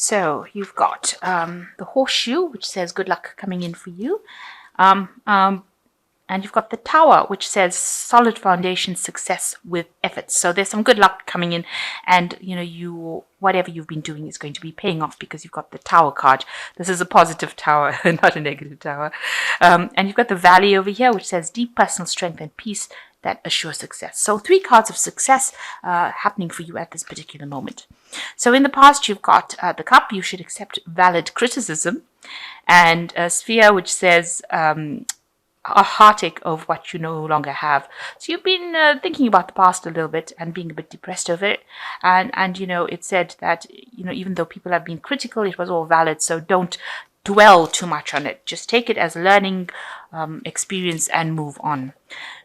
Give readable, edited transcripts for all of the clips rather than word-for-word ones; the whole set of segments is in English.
So you've got the horseshoe, which says good luck coming in for you. And you've got the tower, which says solid foundation, success with efforts. So there's some good luck coming in, and whatever you've been doing is going to be paying off because you've got the tower card. This is a positive tower, not a negative tower. And you've got the valley over here, which says deep personal strength and peace that assure success. So 3 cards of success happening for you at this particular moment. So in the past, you've got the cup, you should accept valid criticism, and a sphere, which says a heartache of what you no longer have. So you've been thinking about the past a little bit and being a bit depressed over it. And it said that, even though people have been critical, it was all valid. So don't dwell too much on it. Just take it as a learning experience and move on.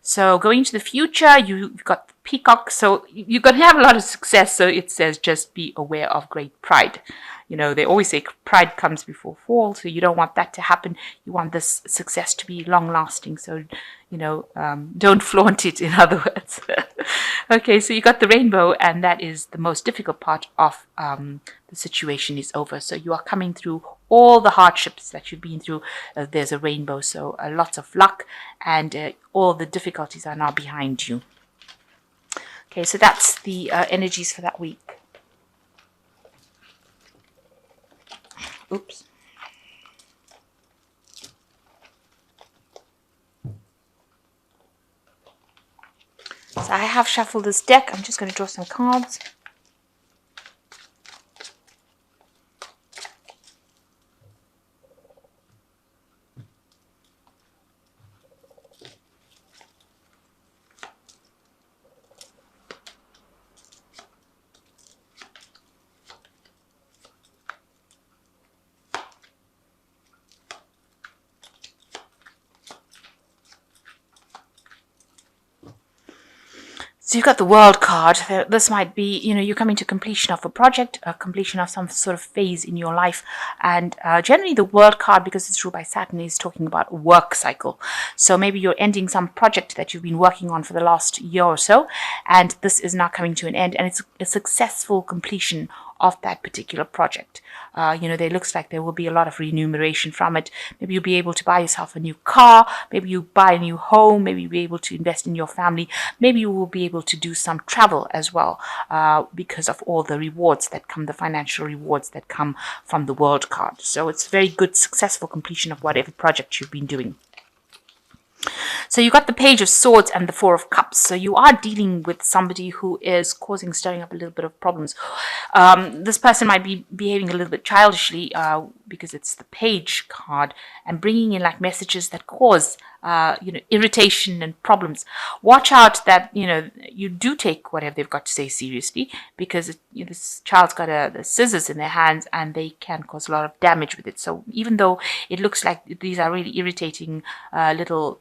So going into the future, you've got the peacock. So you're going to have a lot of success. So it says just be aware of great pride. They always say pride comes before fall, so you don't want that to happen. You want this success to be long-lasting, so, don't flaunt it, in other words. Okay, so you got the rainbow, and that is the most difficult part of the situation is over. So you are coming through all the hardships that you've been through. There's a rainbow, so lots of luck, and all the difficulties are now behind you. Okay, so that's the energies for that week. Oops. So I have shuffled this deck. I'm just going to draw some cards. So you've got the world card. This might be, you're coming to completion of a project, completion of some sort of phase in your life. And generally the world card, because it's ruled by Saturn, is talking about a work cycle. So maybe you're ending some project that you've been working on for the last year or so, and this is now coming to an end, and it's a successful completion of that particular project. There looks like there will be a lot of remuneration from it. Maybe you'll be able to buy yourself a new car. Maybe you buy a new home. Maybe you'll be able to invest in your family. Maybe you will be able to do some travel as well because of all the rewards that come, the financial rewards that come from the world card. So it's very good, successful completion of whatever project you've been doing. So you got the Page of Swords and the Four of Cups. So you are dealing with somebody who is stirring up a little bit of problems. This person might be behaving a little bit childishly because it's the Page card, and bringing in like messages that cause irritation and problems. Watch out that you do take whatever they've got to say seriously, because this child's got the scissors in their hands and they can cause a lot of damage with it. So even though it looks like these are really irritating little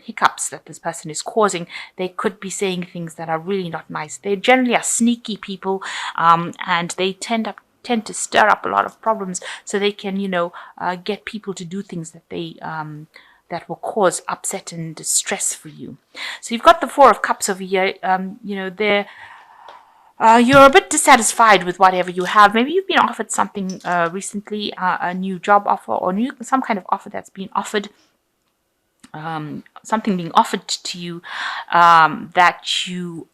hiccups that this person is causing, they could be saying things that are really not nice. They generally are sneaky people, and they tend to stir up a lot of problems, so they can get people to do things that they that will cause upset and distress for you. So you've got the Four of Cups over here. You're a bit dissatisfied with whatever you have. Maybe you've been offered something recently, a new job offer, or some kind of offer that's been offered. Something being offered to you that you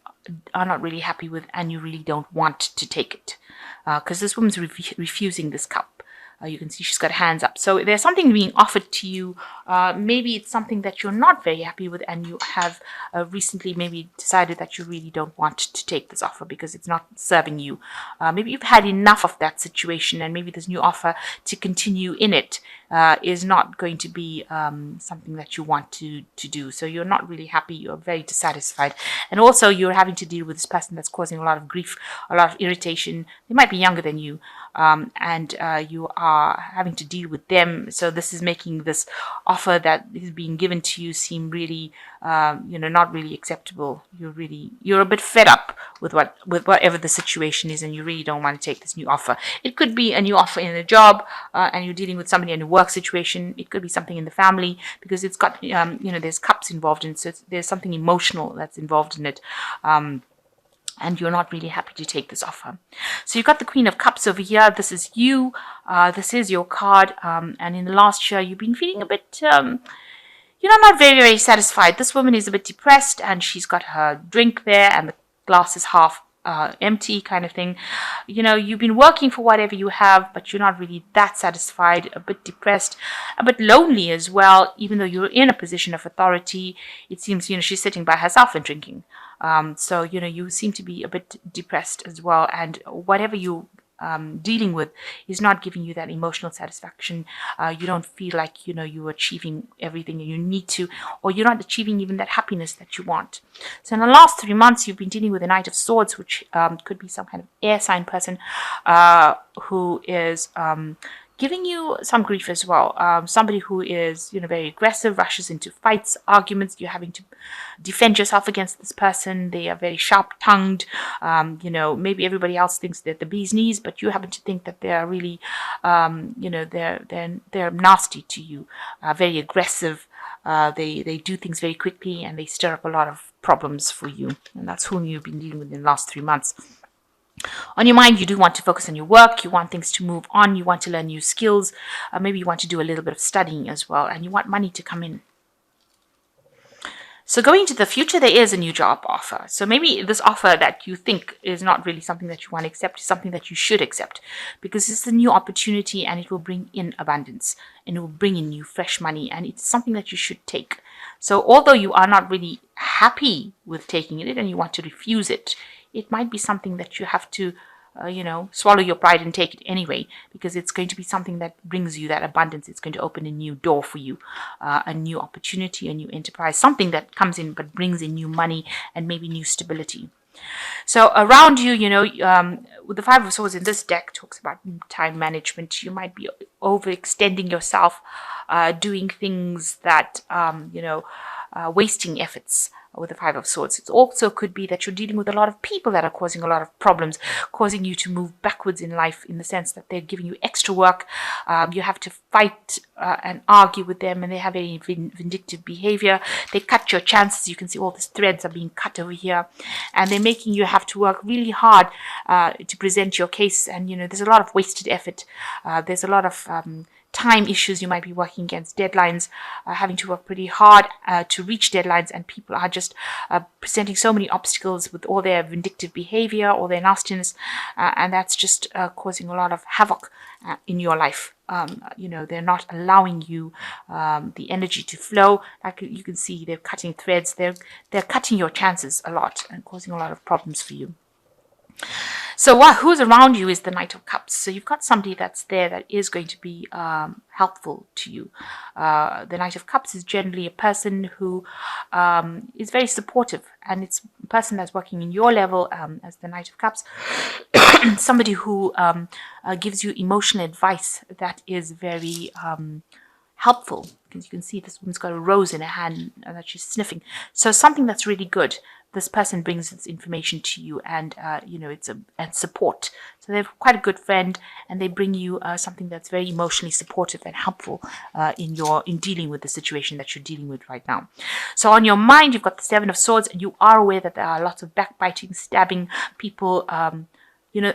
are not really happy with, and you really don't want to take it, because this woman's refusing this cup. You can see she's got hands up. So there's something being offered to you. Maybe it's something that you're not very happy with, and you have recently maybe decided that you really don't want to take this offer because it's not serving you. Maybe you've had enough of that situation, and maybe this new offer to continue in it is not going to be something that you want to do. So you're not really happy. You're very dissatisfied. And also you're having to deal with this person that's causing a lot of grief, a lot of irritation. They might be younger than you, and you are having to deal with them. So this is making this offer that is being given to you seem really, not really acceptable. You're a bit fed up with whatever the situation is, and you really don't want to take this new offer. It could be a new offer in a job, and you're dealing with somebody in a work situation. It could be something in the family, because it's got, there's cups involved in it. So there's something emotional that's involved in it. and you're not really happy to take this offer. So you've got the Queen of Cups over here. This is you. This is your card. And in the last year, you've been feeling a bit, not very, very satisfied. This woman is a bit depressed, and she's got her drink there, and the glass is half empty kind of thing. You've been working for whatever you have, but you're not really that satisfied, a bit depressed, a bit lonely as well, even though you're in a position of authority. It seems, she's sitting by herself and drinking. So, you seem to be a bit depressed as well, and whatever you dealing with is not giving you that emotional satisfaction. You don't feel like you're achieving everything you need to, or you're not achieving even that happiness that you want. So in the last 3 months, you've been dealing with the Knight of Swords, which could be some kind of air sign person who is giving you some grief as well. Somebody who is, very aggressive, rushes into fights, arguments. You're having to defend yourself against this person. They are very sharp-tongued. Maybe everybody else thinks they're the bee's knees, but you happen to think that they are really, they're nasty to you, very aggressive. They do things very quickly, and they stir up a lot of problems for you. And that's whom you've been dealing with in the last 3 months. On your mind, you do want to focus on your work. You want things to move on. You want to learn new skills. Maybe you want to do a little bit of studying as well, and you want money to come in. So going into the future, there is a new job offer. So maybe this offer that you think is not really something that you want to accept is something that you should accept, because it's a new opportunity, and it will bring in abundance, and it will bring in new fresh money, and it's something that you should take. So although you are not really happy with taking it and you want to refuse it, it might be something that you have to, swallow your pride and take it anyway, because it's going to be something that brings you that abundance. It's going to open a new door for you, a new opportunity, a new enterprise, something that comes in but brings in new money and maybe new stability. So around you, with the Five of Swords in this deck talks about time management. You might be overextending yourself, doing things that, wasting efforts with the Five of Swords. It also could be that you're dealing with a lot of people that are causing a lot of problems, causing you to move backwards in life, in the sense that they're giving you extra work. You have to fight and argue with them, and they have a vindictive behavior. They cut your chances. You can see all these threads are being cut over here, and they're making you have to work really hard to present your case. And there's a lot of wasted effort. There's a lot of time issues. You might be working against deadlines, having to work pretty hard to reach deadlines, and people are just presenting so many obstacles with all their vindictive behavior, all their nastiness, and that's just causing a lot of havoc in your life. They're not allowing you the energy to flow. Like you can see, they're cutting threads. They're cutting your chances a lot and causing a lot of problems for you. So who's around you is the Knight of Cups. So you've got somebody that's there that is going to be helpful to you. The Knight of Cups is generally a person who is very supportive, and it's a person that's working in your level as the Knight of Cups. Somebody who gives you emotional advice that is very helpful. Because you can see this woman's got a rose in her hand that she's sniffing. So something that's really good. This person brings this information to you, and it's and support. So they're quite a good friend, and they bring you something that's very emotionally supportive and helpful in dealing with the situation that you're dealing with right now. So on your mind, you've got the Seven of Swords, and you are aware that there are lots of backbiting, stabbing, people.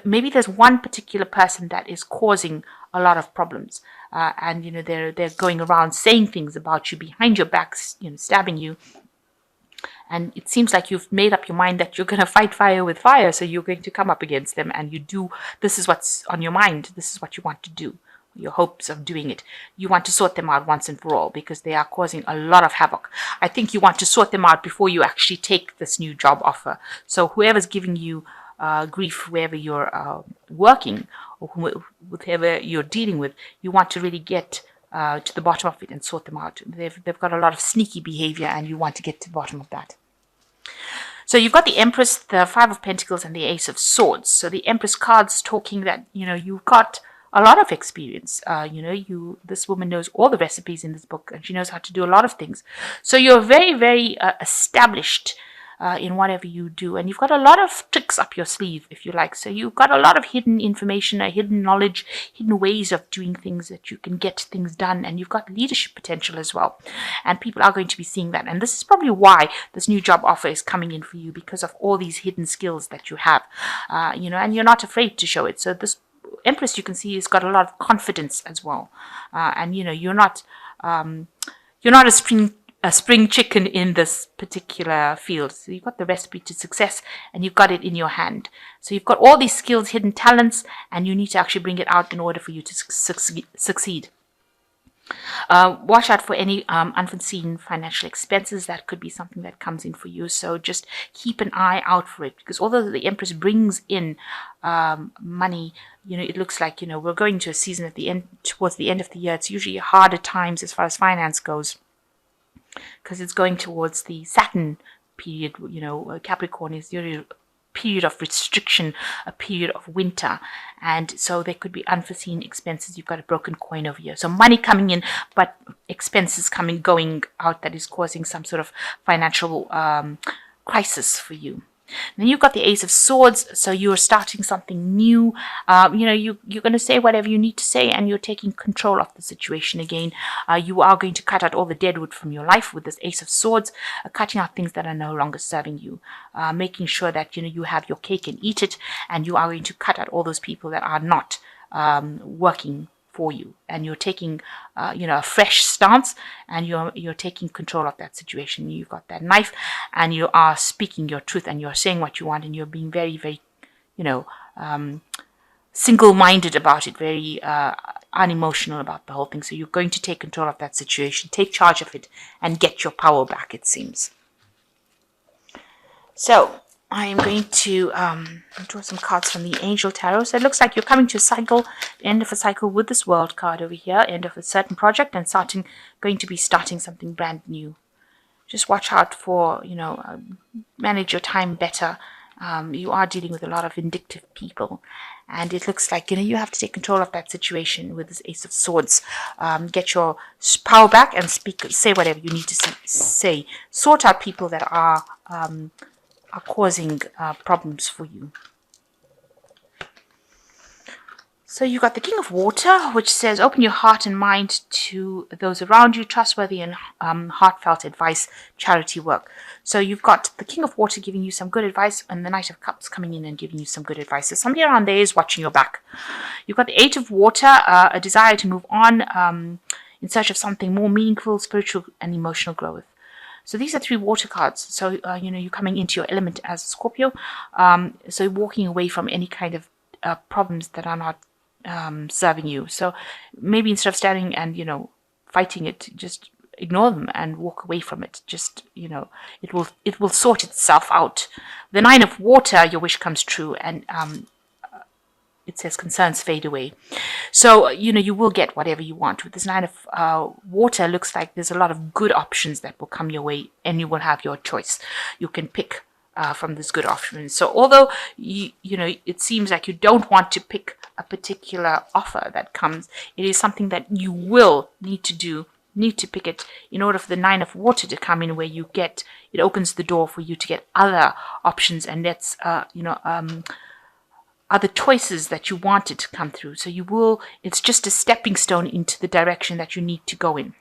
Maybe there's one particular person that is causing a lot of problems, and they're going around saying things about you behind your back, stabbing you. And it seems like you've made up your mind that you're going to fight fire with fire. So you're going to come up against them, and this is what's on your mind. This is what you want to do. Your hopes of doing it. You want to sort them out once and for all, because they are causing a lot of havoc. I think you want to sort them out before you actually take this new job offer. So whoever's giving you grief, wherever you're working, or whoever you're dealing with, you want to really get to the bottom of it and sort them out. They've got a lot of sneaky behavior, and you want to get to the bottom of that. So you've got the Empress, the Five of Pentacles, and the Ace of Swords. So the Empress card's talking that you've got a lot of experience. This woman knows all the recipes in this book, and she knows how to do a lot of things. So you're very, very established in whatever you do. And you've got a lot of tricks up your sleeve, if you like. So you've got a lot of hidden information, a hidden knowledge, hidden ways of doing things that you can get things done. And you've got leadership potential as well. And people are going to be seeing that. And this is probably why this new job offer is coming in for you, because of all these hidden skills that you have, and you're not afraid to show it. So this Empress, you can see, has got a lot of confidence as well. And you're not a spring chicken in this particular field. So you've got the recipe to success, and you've got it in your hand. So you've got all these skills, hidden talents, and you need to actually bring it out in order for you to succeed. Watch out for any unforeseen financial expenses. That could be something that comes in for you. So just keep an eye out for it, because although the Empress brings in money, it looks like, we're going to a season at the end, towards the end of the year. It's usually harder times as far as finance goes, because it's going towards the Saturn period. Capricorn is usually period of restriction, a period of winter, and so there could be unforeseen expenses. You've got a broken coin over here, so money coming in but expenses going out, that is causing some sort of financial crisis for you. Then you've got the Ace of Swords, so you're starting something new. You're going to say whatever you need to say, and you're taking control of the situation again. You are going to cut out all the deadwood from your life with this Ace of Swords, cutting out things that are no longer serving you, making sure that you have your cake and eat it, and you are going to cut out all those people that are not working for you, and you're taking a fresh stance, and you're taking control of that situation. You've got that knife, and you are speaking your truth, and you're saying what you want, and you're being very, very single-minded about it, very unemotional about the whole thing. So you're going to take control of that situation, take charge of it, and get your power back, it seems. So I am going to draw some cards from the Angel Tarot. So it looks like you're coming to a cycle, the end of a cycle with this World card over here, end of a certain project, and going to be starting something brand new. Just watch out for, manage your time better. You are dealing with a lot of vindictive people, and it looks like, you have to take control of that situation with this Ace of Swords. Get your power back and say whatever you need to say. Sort out people that are causing problems for you. So you got the King of Water, which says open your heart and mind to those around you, trustworthy and heartfelt advice, charity work. So you've got the King of Water giving you some good advice, and the Knight of Cups coming in and giving you some good advice. So somebody around there is watching your back. You've got the Eight of Water, a desire to move on in search of something more meaningful, spiritual and emotional growth. So these are 3 water cards. So, you're coming into your element as a Scorpio. So walking away from any kind of problems that are not serving you. So maybe instead of standing and, fighting it, just ignore them and walk away from it. Just, it will sort itself out. The 9 of Water, your wish comes true, and it says concerns fade away. So, you will get whatever you want. With this 9 of Water, looks like there's a lot of good options that will come your way, and you will have your choice. You can pick from this good option. So although, it seems like you don't want to pick a particular offer that comes, it is something that you will need to pick it in order for the 9 of Water to come in, where it opens the door for you to get other options, and that's, other choices that you wanted to come through. So it's just a stepping stone into the direction that you need to go in.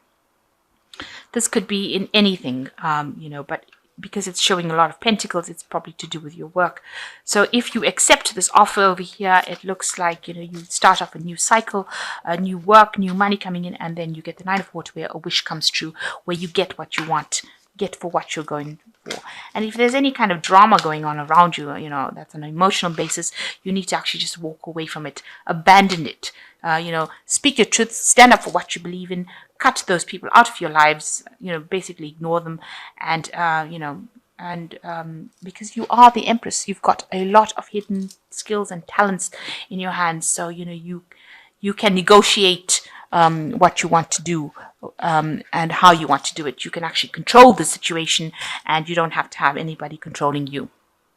This could be in anything, but because it's showing a lot of pentacles, it's probably to do with your work. So if you accept this offer over here, it looks like, you start off a new cycle, a new work, new money coming in, and then you get the 9 of Water, where a wish comes true, where you get what you want, get for what you're going for. And if there's any kind of drama going on around you, that's on an emotional basis, you need to actually just walk away from it, abandon it, speak your truth, stand up for what you believe in, cut those people out of your lives, basically ignore them, and because you are the Empress, you've got a lot of hidden skills and talents in your hands. So you can negotiate what you want to do, and how you want to do it. You can actually control the situation, and you don't have to have anybody controlling you.